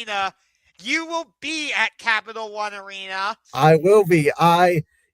Cena, you will be at Capital One Arena. I will be.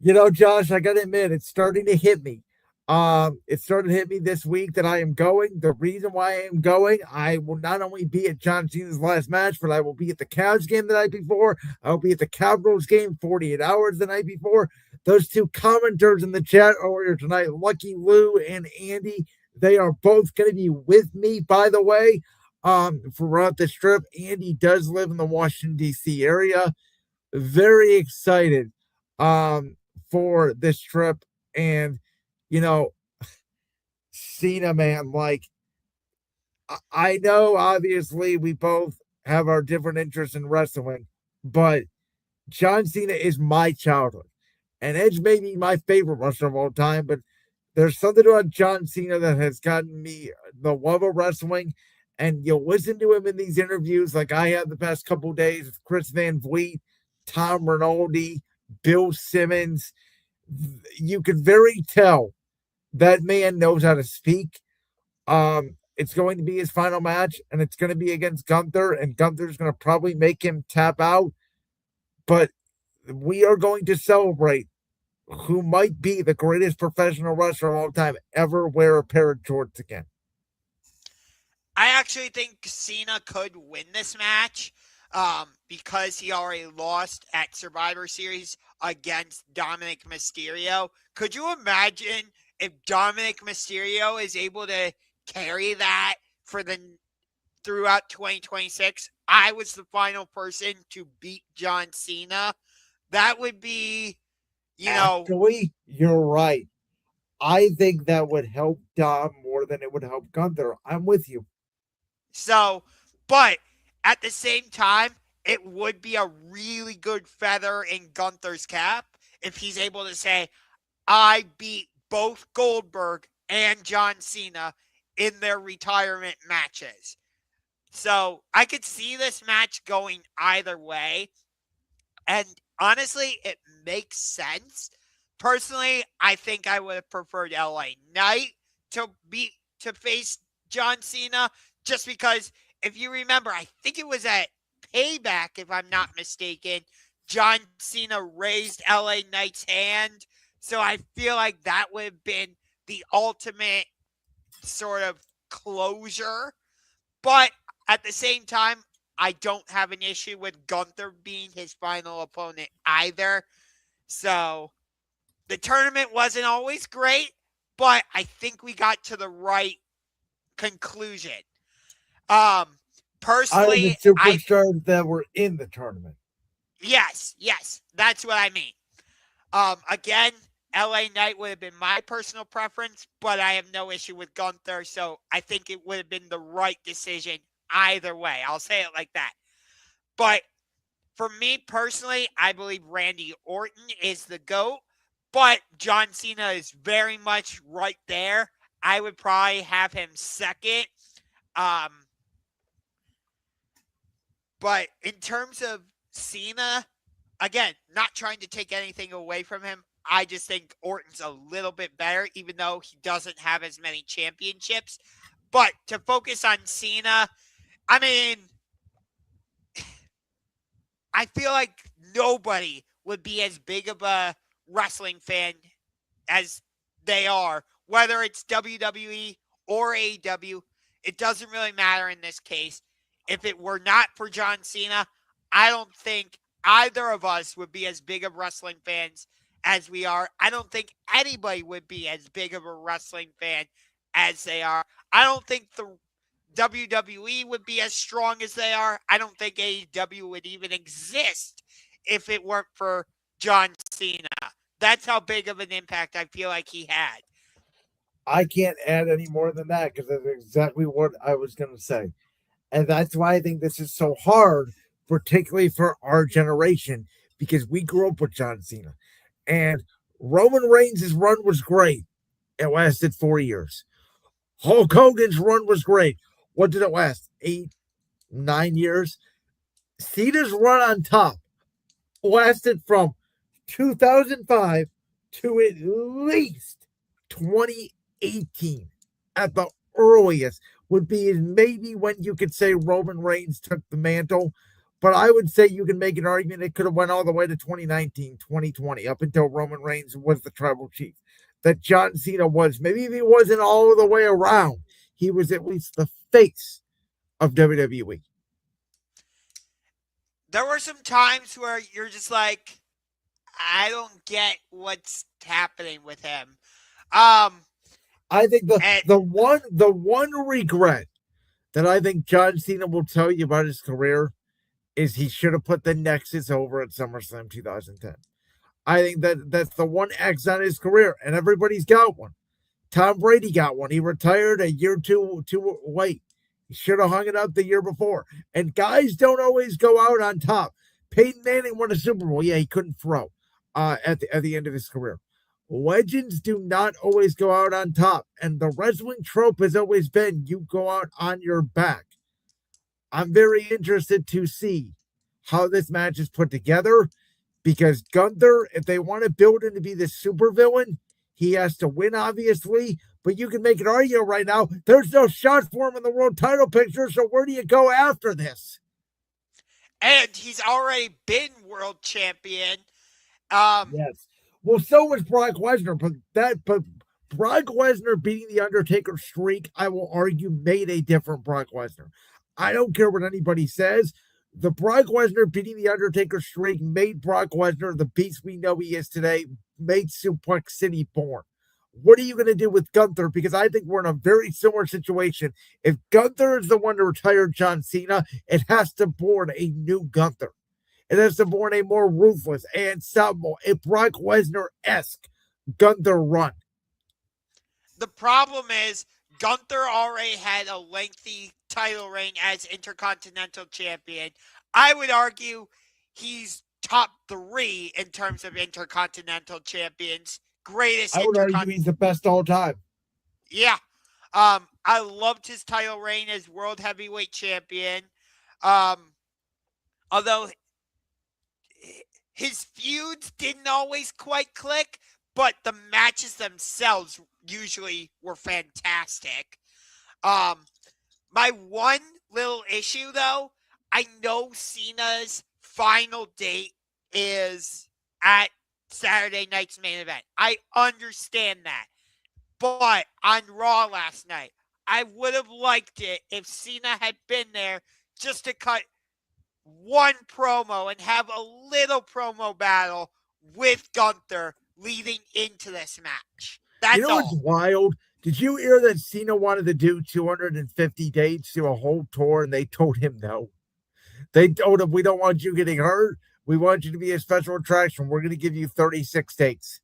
Josh, I gotta admit, it's starting to hit me. It started to hit me this week that I am going. The reason why I am going, I will not only be at John Cena's last match, but I will be at the Cavs game the night before. I will be at the Capitals game 48 hours the night before. Those two commenters in the chat earlier tonight, Lucky Lou and Andy, they are both going to be with me, by the way, throughout this trip. Andy does live in the Washington, D.C. area. Very excited for this trip. And, you know, Cena, man, like, I know obviously we both have our different interests in wrestling, but John Cena is my childhood. And Edge may be my favorite wrestler of all time, but there's something about John Cena that has gotten me the love of wrestling. And you'll listen to him in these interviews like I have the past couple days with Chris Van Vliet, Tom Rinaldi, Bill Simmons. You can very tell that man knows how to speak. It's going to be his final match, and it's going to be against Gunther, and Gunther's going to probably make him tap out. But we are going to celebrate who might be the greatest professional wrestler of all time ever wear a pair of jorts again. I actually think Cena could win this match because he already lost at Survivor Series against Dominic Mysterio. Could you imagine if Dominic Mysterio is able to carry that throughout 2026? I was the final person to beat John Cena. That would be, Actually, you're right. I think that would help Dom more than it would help Gunther. I'm with you. So, but at the same time, it would be a really good feather in Gunther's cap if he's able to say, I beat both Goldberg and John Cena in their retirement matches. So I could see this match going either way. And honestly, it makes sense. Personally, I think I would have preferred LA Knight to face John Cena, just because if you remember, I think it was at Payback, if I'm not mistaken, John Cena raised LA Knight's hand. So I feel like that would have been the ultimate sort of closure. But at the same time, I don't have an issue with Gunther being his final opponent either. So the tournament wasn't always great, but I think we got to the right conclusion. Personally, the superstars that were in the tournament. Yes, that's what I mean. Again, LA Knight would have been my personal preference, but I have no issue with Gunther, so I think it would have been the right decision either way. I'll say it like that. But for me personally, I believe Randy Orton is the GOAT, but John Cena is very much right there. I would probably have him second. But in terms of Cena, again, not trying to take anything away from him, I just think Orton's a little bit better, even though he doesn't have as many championships. But to focus on Cena, I mean, I feel like nobody would be as big of a wrestling fan as they are, whether it's WWE or AEW. It doesn't really matter in this case. If it were not for John Cena, I don't think either of us would be as big of wrestling fans as we are. I don't think anybody would be as big of a wrestling fan as they are. I don't think the WWE would be as strong as they are. I don't think AEW would even exist if it weren't for John Cena. That's how big of an impact I feel like he had. I can't add any more than that because that's exactly what I was going to say. And that's why I think this is so hard, particularly for our generation, because we grew up with John Cena. And Roman Reigns' run was great. It lasted 4 years. Hulk Hogan's run was great. What did it last? 8, 9 years? Cena's run on top lasted from 2005 to at least 2018 at the earliest would be maybe when you could say Roman Reigns took the mantle. But I would say you can make an argument it could have went all the way to 2019, 2020, up until Roman Reigns was the tribal chief. That John Cena was, maybe if he wasn't all the way around, he was at least the face of WWE. There were some times where you're just like, I don't get what's happening with him. Um, I think the and the one the one regret that I think John Cena will tell you about his career is he should have put the Nexus over at SummerSlam 2010. I think that's the one X on his career, and everybody's got one. Tom Brady got one. He retired a year too late. He should have hung it up the year before. And guys don't always go out on top. Peyton Manning won a Super Bowl. Yeah, he couldn't throw at the end of his career. Legends do not always go out on top, and the wrestling trope has always been you go out on your back. I'm very interested to see how this match is put together because Gunther, if they want to build him to be the supervillain, he has to win, obviously. But you can make an argument right now. There's no shot for him in the world title picture, so where do you go after this? he's already been world champion. Um, Yes. Well, so was Brock Lesnar, but Brock Lesnar beating the Undertaker streak, I will argue, made a different Brock Lesnar. I don't care what anybody says. The Brock Lesnar beating the Undertaker streak made Brock Lesnar the beast we know he is today, made Suplex City born. What are you going to do with Gunther? Because I think we're in a very similar situation. If Gunther is the one to retire John Cena, it has to born a new Gunther. It has to born a more ruthless and unstoppable, a Brock Lesnar esque Gunther run. the problem is Gunther already had a lengthy title reign as Intercontinental Champion. I would argue he's top three in terms of Intercontinental Champions. Greatest I would argue Intercontinental. he's the best all time. Yeah. I loved his title reign as World Heavyweight Champion. Although his feuds didn't always quite click, but the matches themselves usually were fantastic. Um, my one little issue, though, I know Cena's final date is at Saturday night's main event. I understand that. But on Raw last night, I would have liked it if Cena had been there just to cut one promo and have a little promo battle with Gunther leading into this match. You That's know what's all. wild? Did you hear that Cena wanted to do 250 dates to a whole tour and they told him no? They told him, we don't want you getting hurt. We want you to be a special attraction. We're going to give you 36 dates.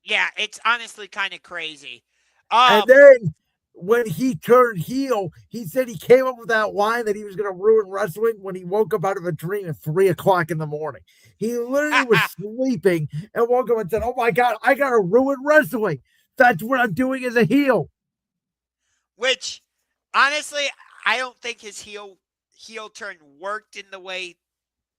Yeah, it's honestly kind of crazy. And then when he turned heel, he said he came up with that line that he was going to ruin wrestling when he woke up out of a dream at 3 o'clock in the morning. He literally was sleeping and woke up and said, oh my God, I got to ruin wrestling. That's what I'm doing as a heel. which honestly, I don't think his heel turn worked in the way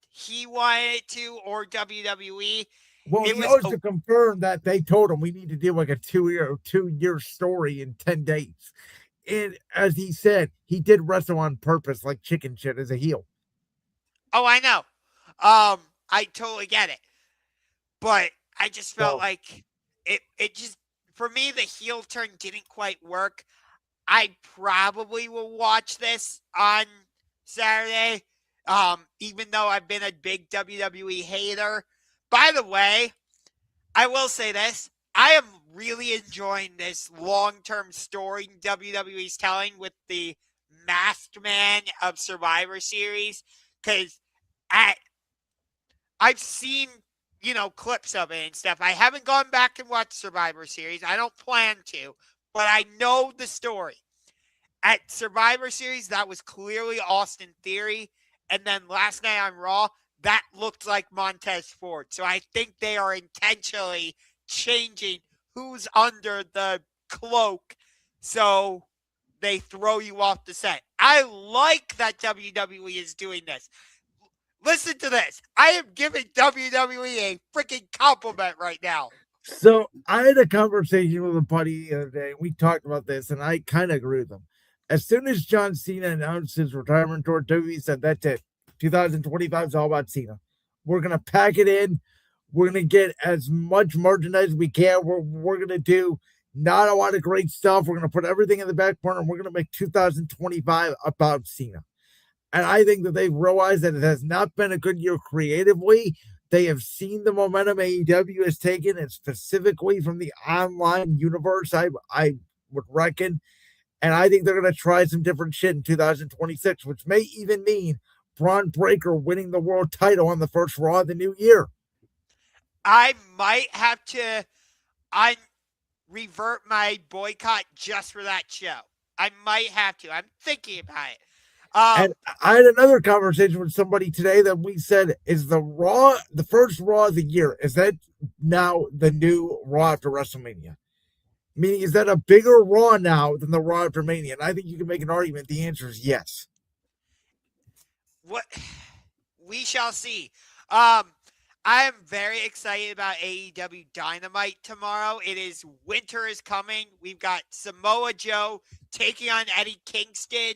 he wanted it to or WWE. Well, It he was knows to confirm that they told him we need to do like a two-year story in 10 days. And as he said, he did wrestle on purpose like chicken shit as a heel. oh, I know. I totally get it. But I just felt So like it just for me the heel turn didn't quite work. I probably will watch this on Saturday. Even though I've been a big WWE hater. By the way, I will say this. I am really enjoying this long-term story WWE's telling with the Masked Man of Survivor Series because I've seen clips of it and stuff. I haven't gone back and watched Survivor Series. I don't plan to, but I know the story. At Survivor Series, that was clearly Austin Theory, and then last night on Raw, that looked like Montez Ford. So I think they are intentionally changing who's under the cloak so they throw you off the set. I like that WWE is doing this. Listen to this. I am giving WWE a freaking compliment right now. So I had a conversation with a buddy the other day. We talked about this, and I kind of agree with him. As soon as John Cena announced his retirement tour, WWE said, that's it. 2025 is all about Cena. We're going to pack it in. We're going to get as much merchandise as we can. We're going to do not a lot of great stuff. We're going to put everything in the back burner. And we're going to make 2025 about Cena. And I think that they've realized that it has not been a good year creatively. They have seen the momentum AEW has taken, and specifically from the online universe, I would reckon. And I think they're going to try some different shit in 2026, which may even mean Braun Breaker winning the world title on the first Raw of the new year. I might have to revert my boycott just for that show. I might have to. I'm thinking about it. And I had another conversation with somebody today that we said, is the first Raw of the year, is that now the new Raw after WrestleMania? Meaning, is that a bigger Raw now than the Raw after Mania? And I think you can make an argument. The answer is yes. What we shall see. I am very excited about AEW Dynamite tomorrow. Winter is coming. We've got Samoa Joe taking on Eddie Kingston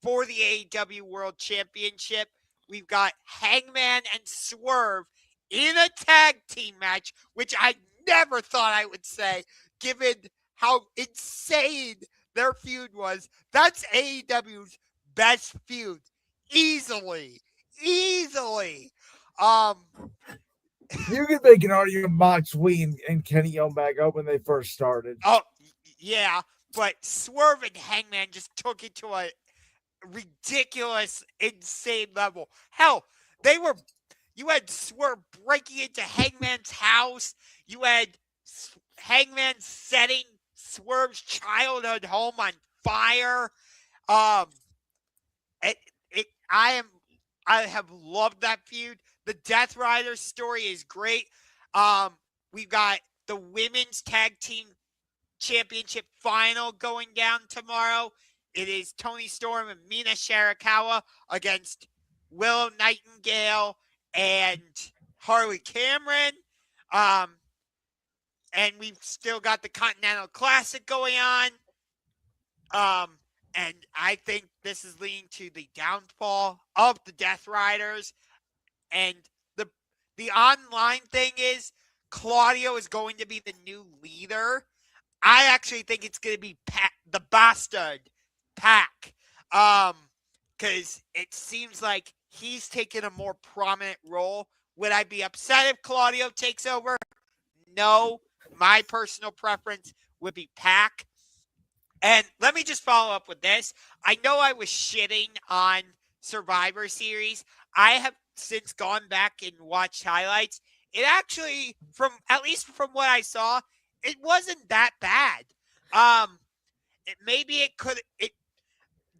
for the AEW World Championship. We've got Hangman and Swerve in a tag team match, which I never thought I would say, given how insane their feud was. That's AEW's best feud. Easily. Um, You can make an argument Mox Wee and Kenny Omega when they first started. oh, yeah, but Swerve and Hangman just took it to a ridiculous, insane level. Hell, you had Swerve breaking into Hangman's house. You had Hangman setting Swerve's childhood home on fire. Um, I have loved that feud. The Death Rider story is great. We've got the women's tag team championship final going down tomorrow. It is Toni Storm and Mina Shirakawa against Willow Nightingale and Harley Cameron. And we've still got the Continental Classic going on. And I think this is leading to the downfall of the Death Riders. And the online thing is Claudio is going to be the new leader. I actually think it's going to be the Bastard Pac. Because it seems like he's taken a more prominent role. Would I be upset if Claudio takes over? No. My personal preference would be Pac. And let me just follow up with this. I know I was shitting on Survivor Series. I have since gone back and watched highlights. It actually, at least from what I saw, it wasn't that bad. Maybe it could.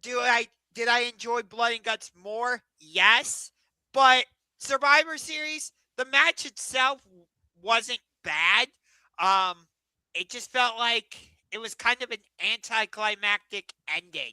Did I enjoy Blood and Guts more? Yes, but Survivor Series, the match itself wasn't bad. It just felt like it was kind of an anticlimactic ending.